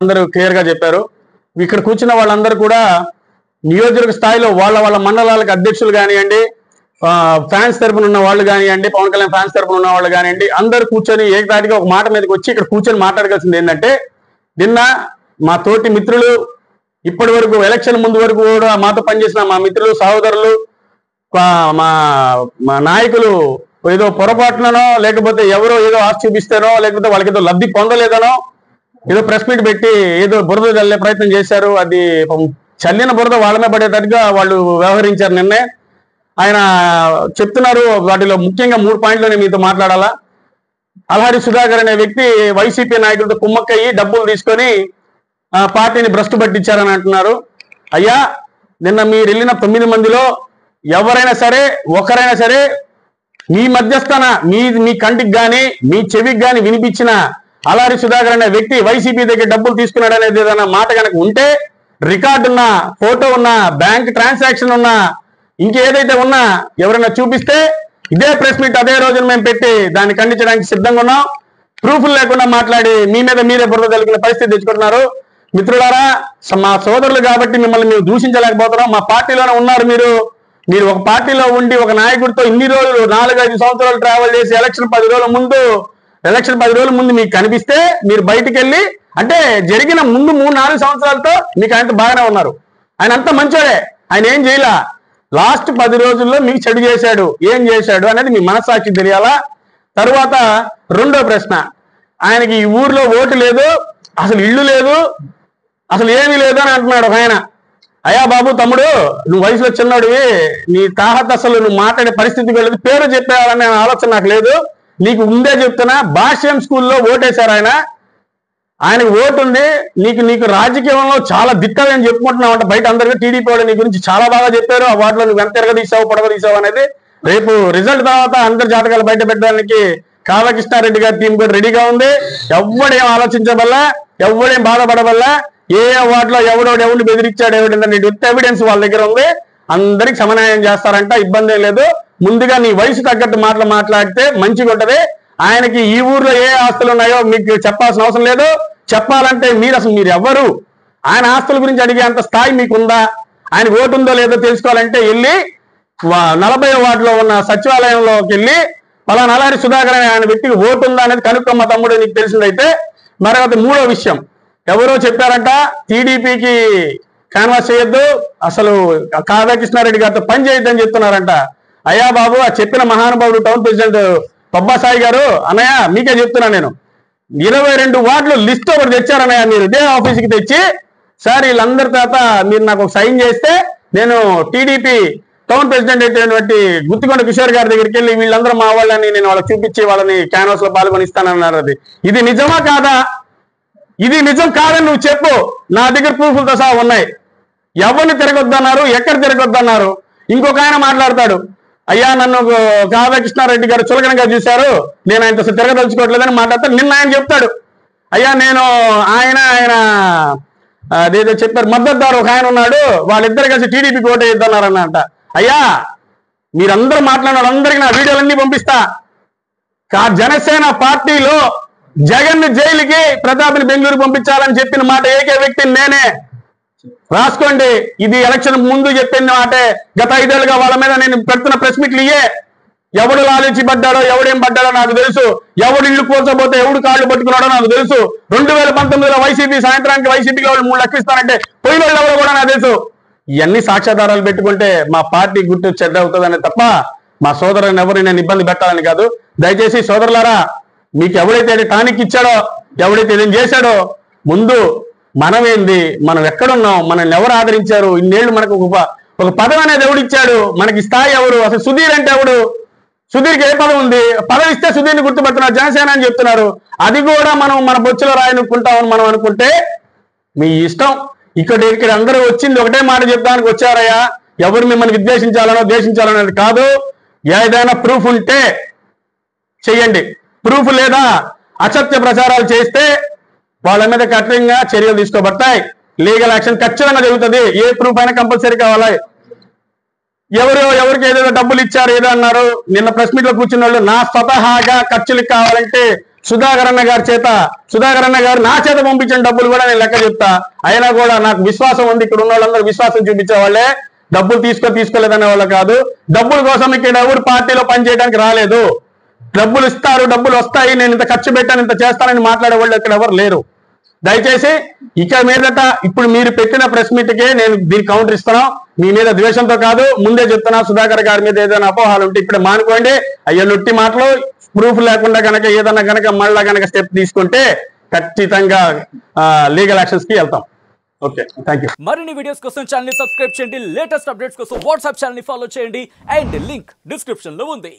అందరూ క్లియర్ గా చెప్పారు. ఇక్కడ కూర్చున్న వాళ్ళందరూ కూడా నియోజకవర్గ స్థాయిలో వాళ్ళ మండలాలకు అధ్యక్షులు కానివ్వండి, ఫ్యాన్స్ తరపున ఉన్న వాళ్ళు కానివ్వండి, పవన్ కళ్యాణ్ ఫ్యాన్స్ తరపున ఉన్న వాళ్ళు కానివ్వండి, అందరూ కూర్చొని ఏకదాటిగా ఒక మాట మీదకి వచ్చి ఇక్కడ కూర్చొని మాట్లాడగలిసింది ఏంటంటే, నిన్న మా తోటి మిత్రులు ఇప్పటి వరకు ఎలక్షన్ ముందు వరకు కూడా మాతో పనిచేసిన మా మిత్రులు సహోదరులు మా నాయకులు ఏదో పొరపాటునో లేకపోతే ఎవరో ఏదో ఆశ చూపిస్తానో లేకపోతే వాళ్ళకి ఏదో లబ్ధి పొందలేదనో ఏదో ప్రెస్ మీట్ పెట్టి ఏదో బురద చల్లే ప్రయత్నం చేశారు. అది చల్లిన బురద వాళ్ళమే పడేటట్టుగా వాళ్ళు వ్యవహరించారు. నిన్నే ఆయన చెప్తున్నారు, వాటిలో ముఖ్యంగా 3 పాయింట్లు నేను మీతో మాట్లాడాలా. అల్హారి సుధాకర్ అనే వ్యక్తి వైసీపీ నాయకులతో కుమ్మక్కయ్యి డబ్బులు తీసుకొని పార్టీని భ్రష్టు పట్టించారని అంటున్నారు. అయ్యా, నిన్న మీరు వెళ్ళిన 9 మందిలో ఎవరైనా సరే ఒకరైనా సరే మీ మధ్యస్థన మీ కంటికి కానీ మీ చెవికి కానీ వినిపించిన అల్హారి సుధాకర్ అనే వ్యక్తి వైసీపీ దగ్గర డబ్బులు తీసుకున్నాడు అనేది ఏదైనా మాట కనుక ఉంటే, రికార్డు ఉన్న ఫోటో ఉన్న బ్యాంక్ ట్రాన్సాక్షన్ ఉన్న ఇంకేదైతే ఉన్నా ఎవరైనా చూపిస్తే ఇదే ప్రెస్ మీట్ అదే రోజున మేము పెట్టి దాన్ని ఖండించడానికి సిద్ధంగా ఉన్నాం. ప్రూఫ్లు లేకుండా మాట్లాడి మీ మీద మీరే బురద కలిగిన పరిస్థితి తెచ్చుకుంటున్నారు. మిత్రులారా, మా సోదరులు కాబట్టి మిమ్మల్ని మేము దూషించలేకపోతున్నాం. మా పార్టీలోనే ఉన్నారు. మీరు ఒక పార్టీలో ఉండి ఒక నాయకుడితో ఇన్ని రోజులు 4-5 సంవత్సరాలు ట్రావెల్ చేసి ఎలక్షన్ 10 రోజుల ముందు మీకు కనిపిస్తే మీరు బయటికి వెళ్ళి అంటే జరిగిన ముందు 3-4 సంవత్సరాలతో మీకు ఆయన బాగానే ఉన్నారు. ఆయన అంత మంచోడే. ఆయన ఏం చేయలా. లాస్ట్ 10 రోజుల్లో మీకు చెడు చేశాడు. ఏం చేశాడు అనేది మీ మనస్సాక్షి తెలియాలా. తరువాత రెండో ప్రశ్న, ఆయనకి ఈ ఊర్లో ఓటు లేదు, అసలు ఇల్లు లేదు, అసలు ఏమీ లేదు అని అంటున్నాడు ఒక ఆయన. అయ్యా బాబు, తమ్ముడు, నువ్వు వయసులో చిన్నోడివి, నీ తాహత అసలు నువ్వు మాట్లాడే పరిస్థితికి వెళ్ళదు, పేరు చెప్పేవాళ్ళనే ఆలోచన నాకు లేదు. నీకు ముందే చెప్తున్నా, భాష్యం స్కూల్లో ఓటేశారు ఆయనకు ఓటు ఉంది. నీకు రాజకీయంలో చాలా దిక్కని చెప్పుకుంటున్నావు అంటే బయట అందరికీ టీడీపీ వాళ్ళు నీ గురించి చాలా బాగా చెప్పారు. ఆ వాటిలో నువ్వు ఎంత తిరగదీసావు పొడగదీసావు అనేది రేపు రిజల్ట్ తర్వాత అందరి జాతకాలు బయట పెట్టడానికి కావ్యకృష్ణారెడ్డి గారి టీం కూడా రెడీగా ఉంది. ఎవడేం ఆలోచించబల్లా, ఎవడేం బాధపడబల్లా, ఏ వాటిలో ఎవరిని బెదిరించాడు ఎవడిందని విత్ ఎవిడెన్స్ వాళ్ళ దగ్గర ఉంది. అందరికి సమన్వయం చేస్తారంట, ఇబ్బంది లేదు. ముందుగా నీ వయసు తగ్గట్టు మాట్లాడితే మంచిగా ఉంటది. ఆయనకి ఈ ఊర్లో ఏ ఆస్తులు ఉన్నాయో మీకు చెప్పాల్సిన అవసరం లేదు. చెప్పాలంటే మీరు ఎవరు, ఆయన ఆస్తుల గురించి అడిగే అంత స్థాయి మీకుందా? ఆయనకు ఓటు ఉందో లేదో తెలుసుకోవాలంటే వెళ్ళి 40వ వార్డులో ఉన్న సచివాలయంలోకి వెళ్ళి పలానా అల్హారి సుధాకర్ అనే ఆయన వ్యక్తికి ఓటు ఉందా అనేది కనుక్కోమ్మ తమ్ముడు, నీకు తెలిసిందైతే. మరొకటి 3వ విషయం, ఎవరో చెప్పారంట టీడీపీకి కాన్వాస్ చేయొద్దు, అసలు కావ్యకృష్ణారెడ్డి గారితో పని చేయొద్దని చెప్తున్నారంట. అయ్యా బాబు, ఆ చెప్పిన మహానుభావుడు టౌన్ ప్రెసిడెంట్ పబ్బాసాయి గారు, అన్నయ్య మీకే చెప్తున్నా, నేను 22 వార్డులు లిస్ట్ ఒకటి తెచ్చారన్నయ్య. మీరు ఇదే ఆఫీస్కి తెచ్చి, సార్ వీళ్ళందరి తర్వాత మీరు నాకు ఒక సైన్ చేస్తే నేను టీడీపీ టౌన్ ప్రెసిడెంట్ అయినటువంటి గుత్తికొండ కిషోర్ గారి దగ్గరికి వెళ్ళి వీళ్ళందరూ మా వాళ్ళని నేను వాళ్ళకి చూపించి వాళ్ళని క్యాన్వాస్ లో పాల్గొనిస్తానన్నారు. అది ఇది నిజమా కాదా? ఇది నిజం కాదని నువ్వు చెప్పు. నా దగ్గర ప్రూఫ్లతో సహా ఉన్నాయి. ఎవరిని తిరగొద్దన్నారు, ఎక్కడ తిరగొద్దన్నారు. ఇంకొక ఆయన మాట్లాడతాడు, అయ్యా నన్ను కావ్యకృష్ణారెడ్డి గారు చులకనగా చూశారు, నేను ఆయనతో తిరగదలుచుకోవట్లేదని మాట్లాడతాడు. నిన్న ఆయన చెప్తాడు, అయ్యా నేను ఆయన అదేదో చెప్పారు, మద్దతుదారు ఒక ఆయన ఉన్నాడు, వాళ్ళిద్దరు కలిసి టీడీపీకి ఓటు వేయొద్దన్నారన్నట. అయ్యా, మీరందరూ మాట్లాడిన వాళ్ళందరికీ నా వీడియోలన్నీ పంపిస్తా. జనసేన పార్టీలో జగన్ జైలుకి ప్రతాప్ని బెంగళూరు పంపించాలని చెప్పిన మాట ఏకే వ్యక్తిని నేనే. రాసుకోండి. ఇది ఎలక్షన్ ముందు చెప్పిన మాటే. గత 5 ఏళ్ళుగా వాళ్ళ మీద నేను పెడుతున్న ప్రెస్ మీట్లు ఇయే. ఎవడు లాలించి పడ్డాడో ఎవడేం పడ్డాడో నాకు తెలుసు. ఎవడు ఇల్లు కూర్చోబోతే ఎవడు కాళ్ళు పట్టుకున్నాడో నాకు తెలుసు. 2019లో వైసీపీ సాయంత్రానికి వైసీపీకి వాళ్ళు 3 లక్షలు ఇస్తానంటే పోయిన వాళ్ళు ఎవరో కూడా నాకు తెలుసు. ఇవన్నీ సాక్ష్యాధారాలు పెట్టుకుంటే మా పార్టీ గుర్తు చెడ్డ అవుతుందనే తప్ప మా సోదరుని ఎవరు నేను ఇబ్బంది పెట్టాలని కాదు. దయచేసి సోదరులారా, మీకు ఎవడైతే టానిక్ ఇచ్చాడో, ఎవడైతే ఏం చేశాడో, ముందు మనమేంది, మనం ఎక్కడున్నాం, మనల్ని ఎవరు ఆదరించారు, ఇన్నేళ్లు మనకు ఒక పదవి అనేది ఎవడిచ్చాడు, మనకి స్థాయి ఎవరు, అసలు సుధీర్ అంటే ఎవడు, సుధీర్కి ఏ పదవి ఉంది, పదవి ఇస్తే సుధీర్ని గుర్తుపెడుతున్నారు జనసేన అని చెప్తున్నారు. అది కూడా మనం మన బొచ్చులో రాయనుకుంటామని మనం అనుకుంటే మీ ఇష్టం. ఇక్కడ అందరూ వచ్చింది ఒకటే మాట చెప్తానికి వచ్చారయ్యా. ఎవరు మిమ్మల్ని విద్వేషించాలనో ద్వేషించాలనో అది కాదు. ఏదైనా ప్రూఫ్ ఉంటే చెయ్యండి. ప్రూఫ్ లేదా అసత్య ప్రచారాలు చేస్తే వాళ్ళ మీద కఠినంగా చర్యలు తీసుకోబడతాయి. లీగల్ యాక్షన్ ఖచ్చితంగా జరుగుతుంది. ఏ ప్రూఫ్ అయినా కంపల్సరీ కావాలి. ఎవరికి ఏదైనా డబ్బులు ఇచ్చారు ఏదో అన్నారు. నిన్న ప్రెస్ మీట్ లో కూర్చున్న వాళ్ళు నా స్వతహాగా ఖర్చులకు కావాలంటే సుధాకర్ అన్న గారి చేత, సుధాకర్ అన్న గారు నా చేత పంపించిన డబ్బులు కూడా నేను లెక్క చెప్తా. అయినా కూడా నాకు విశ్వాసం ఉంది, ఇక్కడ ఉన్న వాళ్ళందరూ విశ్వాసం చూపించే వాళ్ళే, డబ్బులు తీసుకోలేదనే వాళ్ళు కాదు. డబ్బుల కోసం ఇక్కడ ఎవరు పార్టీలో పనిచేయడానికి రాలేదు. డబ్బులు ఇస్తారు, డబ్బులు వస్తాయి, నేను ఇంత ఖర్చు పెట్టాను, ఇంత చేస్తానని మాట్లాడే వాళ్ళు ఇక్కడ ఎవరు లేరు. దయచేసి ఇక మీదట ఇప్పుడు మీరు పెట్టిన ప్రెస్ మీట్కే నేను దీనికి కౌంటర్ ఇస్తున్నాం. మీ మీద ద్వేషంతో కాదు, ముందే చెప్తున్నా. సుధాకర్ గారి మీద ఏదైనా అపోహాలు ఉంటే ఇప్పుడే మానుకోండి. అయ్యో నొట్టి మాటలు, ప్రూఫ్ లేకుండా కనుక ఏదన్నా కనుక మళ్ళా కనుక స్టెప్ తీసుకుంటే ఖచ్చితంగా లీగల్ యాక్షన్స్ కి వెళ్తాం. Okay, thank you. మరిన్ని వీడియోస్ కోసం ఛానల్ ని సబ్స్క్రైబ్ చేయండి. లేటెస్ట్ అప్డేట్స్ కోసం వాట్సాప్ ఛానల్ ని ఫాలో చేయండి. అండ్ లింక్ డిస్క్రిప్షన్ లో ఉంది.